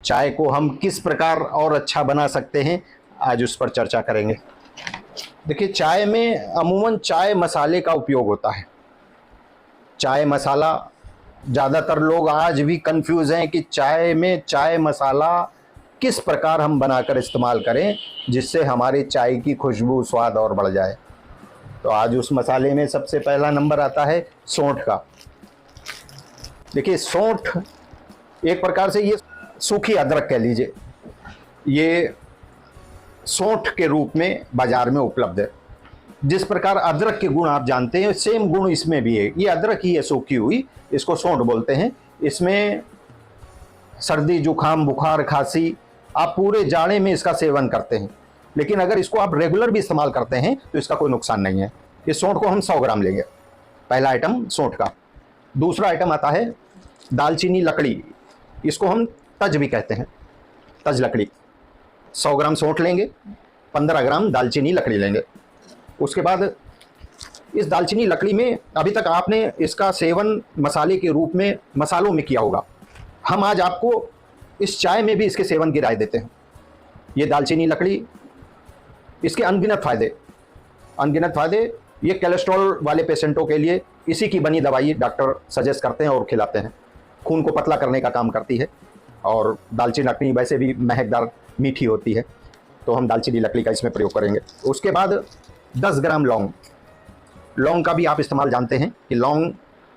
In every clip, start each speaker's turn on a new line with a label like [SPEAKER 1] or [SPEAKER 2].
[SPEAKER 1] चाय को हम किस प्रकार और अच्छा बना सकते हैं, आज उस पर चर्चा करेंगे। देखिए, चाय में अमूमन चाय मसाले का उपयोग होता है। चाय मसाला, ज़्यादातर लोग आज भी कंफ्यूज हैं कि चाय में चाय मसाला किस प्रकार हम बनाकर इस्तेमाल करें जिससे हमारे चाय की खुशबू, स्वाद और बढ़ जाए। तो आज उस मसाले में सबसे पहला नंबर आता है सौंठ का। देखिए, सौंठ एक प्रकार से ये सूखी अदरक कह लीजिए, ये सौंठ के रूप में बाजार में उपलब्ध है। जिस प्रकार अदरक के गुण आप जानते हैं, सेम गुण इसमें भी है। ये अदरक ही है सूखी हुई, इसको सौंठ बोलते हैं। इसमें सर्दी, जुकाम, बुखार, खांसी, आप पूरे जाड़े में इसका सेवन करते हैं। लेकिन अगर इसको आप रेगुलर भी इस्तेमाल करते हैं तो इसका कोई नुकसान नहीं है। इस सौंठ को हम 100 ग्राम लेंगे। पहला आइटम सौंठ का। दूसरा आइटम आता है दालचीनी लकड़ी, इसको हम तज भी कहते हैं, तज लकड़ी। 100 ग्राम सौंठ लेंगे, 15 ग्राम दालचीनी लकड़ी लेंगे। उसके बाद इस दालचीनी लकड़ी में अभी तक आपने इसका सेवन मसाले के रूप में मसालों में किया होगा। हम आज आपको इस चाय में भी इसके सेवन की राय देते हैं। ये दालचीनी लकड़ी, इसके अनगिनत फ़ायदे। ये कोलेस्ट्रॉल वाले पेशेंटों के लिए इसी की बनी दवाई डॉक्टर सजेस्ट करते हैं और खिलाते हैं। खून को पतला करने का काम करती है और दालचीनी लकड़ी वैसे भी महकदार, मीठी होती है, तो हम दालचीनी लकड़ी का इसमें प्रयोग करेंगे। उसके बाद 10 ग्राम लौंग का भी आप इस्तेमाल जानते हैं कि लौंग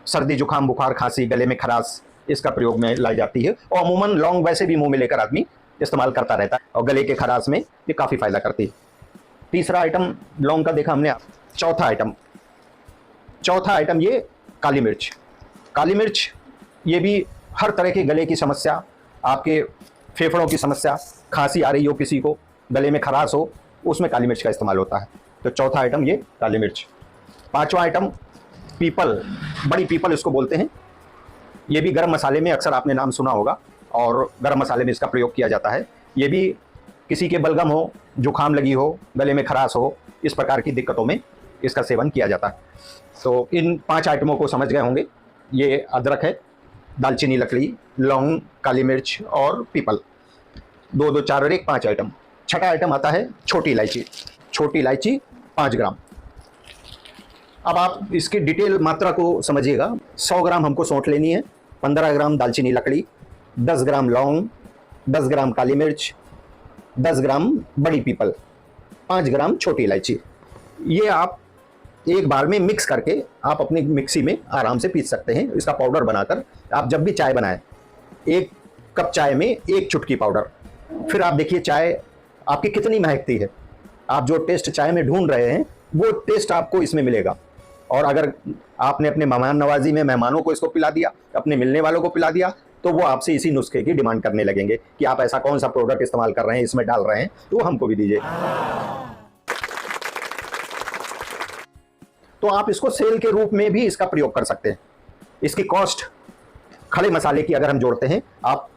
[SPEAKER 1] सर्दी, जुकाम, बुखार, खांसी, गले में खराश, इसका प्रयोग में लाई जाती है। और अमूमन लौंग वैसे भी मुंह में लेकर आदमी इस्तेमाल करता रहता है और गले के खराश में ये काफ़ी फ़ायदा करती है। तीसरा आइटम लौंग का देखा हमने। चौथा आइटम ये काली मिर्च। ये भी हर तरह के गले की समस्या, आपके फेफड़ों की समस्या, खांसी आ रही हो किसी को, गले में खराश हो, उसमें काली मिर्च का इस्तेमाल होता है। तो चौथा आइटम ये काली मिर्च। पांचवा आइटम पीपल, बड़ी पीपल इसको बोलते हैं। ये भी गरम मसाले में अक्सर आपने नाम सुना होगा और गरम मसाले में इसका प्रयोग किया जाता है। ये भी किसी के बलगम हो, जुकाम लगी हो, गले में खराश हो, इस प्रकार की दिक्कतों में इसका सेवन किया जाता है। तो इन 5 आइटमों को समझ गए होंगे। ये अदरक है, दालचीनी लकड़ी, लौंग, काली मिर्च और पीपल। 2 2 4 और 1 5 आइटम। छठा आइटम आता है छोटी इलायची 5 ग्राम। अब आप इसकी डिटेल मात्रा को समझिएगा। 100 ग्राम हमको सौंठ लेनी है, 15 ग्राम दालचीनी लकड़ी, 10 ग्राम लौंग, 10 ग्राम काली मिर्च, 10 ग्राम बड़ी पीपल, 5 ग्राम छोटी इलायची। ये आप एक बार में मिक्स करके आप अपनी मिक्सी में आराम से पीस सकते हैं। इसका पाउडर बनाकर आप जब भी चाय बनाएं, 1 कप चाय में 1 चुटकी पाउडर। फिर आप देखिए चाय आपकी कितनी महकती है। आप जो टेस्ट चाय में ढूंढ रहे हैं वो टेस्ट आपको इसमें मिलेगा। और अगर आपने अपने मेहमान नवाजी में मेहमानों को इसको पिला दिया, अपने मिलने वालों को पिला दिया, तो वो आपसे इसी नुस्खे की डिमांड करने लगेंगे कि आप ऐसा कौन सा प्रोडक्ट इस्तेमाल कर रहे हैं, इसमें डाल रहे हैं, तो हमको भी दीजिए। तो आप इसको सेल के रूप में भी इसका प्रयोग कर सकते हैं। इसकी कॉस्ट खड़े मसाले की अगर हम जोड़ते हैं, आप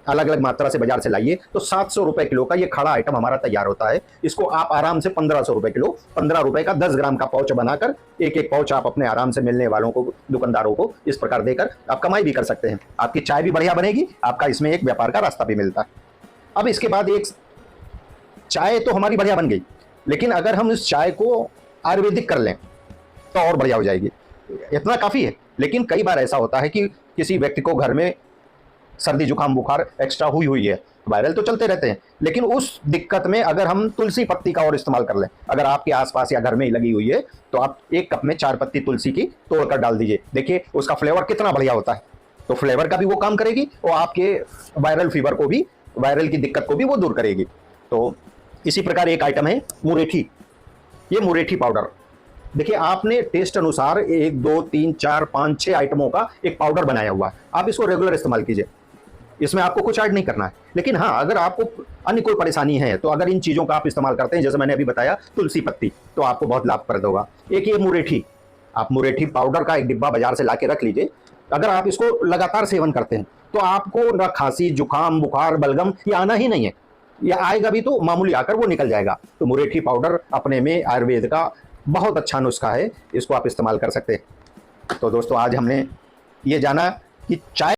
[SPEAKER 1] अलग अलग मात्रा से बाजार से लाइए तो 700 रुपए किलो का ये खड़ा आइटम हमारा तैयार होता है। इसको आप आराम से 1500 रुपए किलो, 15 रुपए का 10 ग्राम का पाउच बनाकर एक पाउच आप अपने आराम से मिलने वालों को, दुकानदारों को इस प्रकार देकर आप कमाई भी कर सकते हैं। आपकी चाय भी बढ़िया बनेगी, आपका इसमें एक व्यापार का रास्ता भी मिलता है। अब इसके बाद एक चाय तो हमारी बढ़िया बन गई, लेकिन अगर हम इस चाय को आयुर्वेदिक कर लें तो और बढ़िया हो जाएगी। इतना काफ़ी है। लेकिन कई बार ऐसा होता है कि किसी व्यक्ति को घर में सर्दी, जुकाम, बुखार एक्स्ट्रा हुई है, वायरल तो चलते रहते हैं, लेकिन उस दिक्कत में अगर हम तुलसी पत्ती का और इस्तेमाल कर लें, अगर आपके आसपास या घर में ही लगी हुई है, तो आप 1 कप में 4 पत्ती तुलसी की तोड़कर डाल दीजिए। देखिए उसका फ्लेवर कितना बढ़िया होता है। तो फ्लेवर का भी वो काम करेगी और आपके वायरल फीवर को भी, वायरल की दिक्कत को भी वो दूर करेगी। तो इसी प्रकार एक आइटम है मुरेठी। ये मुरेठी पाउडर, देखिए आपने टेस्ट अनुसार 1 2 3 4 5 6 आइटमों का एक पाउडर बनाया हुआ है। आप इसको रेगुलर इस्तेमाल कीजिए, इसमें आपको कुछ ऐड नहीं करना है। लेकिन हाँ, अगर आपको अन्य कोई परेशानी है तो अगर इन चीज़ों का आप इस्तेमाल करते हैं, जैसे मैंने अभी बताया तुलसी पत्ती, तो आपको बहुत लाभप्रद होगा। एक ये मुरेठी, आप मुरेठी पाउडर का एक डिब्बा बाजार से ला के रख लीजिए। अगर आप इसको लगातार सेवन करते हैं तो आपको ना खांसी, जुकाम, बुखार, बलगम ये आना ही नहीं है, या आएगा भी तो मामूली आकर वो निकल जाएगा। तो मुरेठी पाउडर अपने में आयुर्वेद का बहुत अच्छा नुस्खा है, इसको आप इस्तेमाल कर सकते हैं। तो दोस्तों, आज हमने ये जाना कि चाय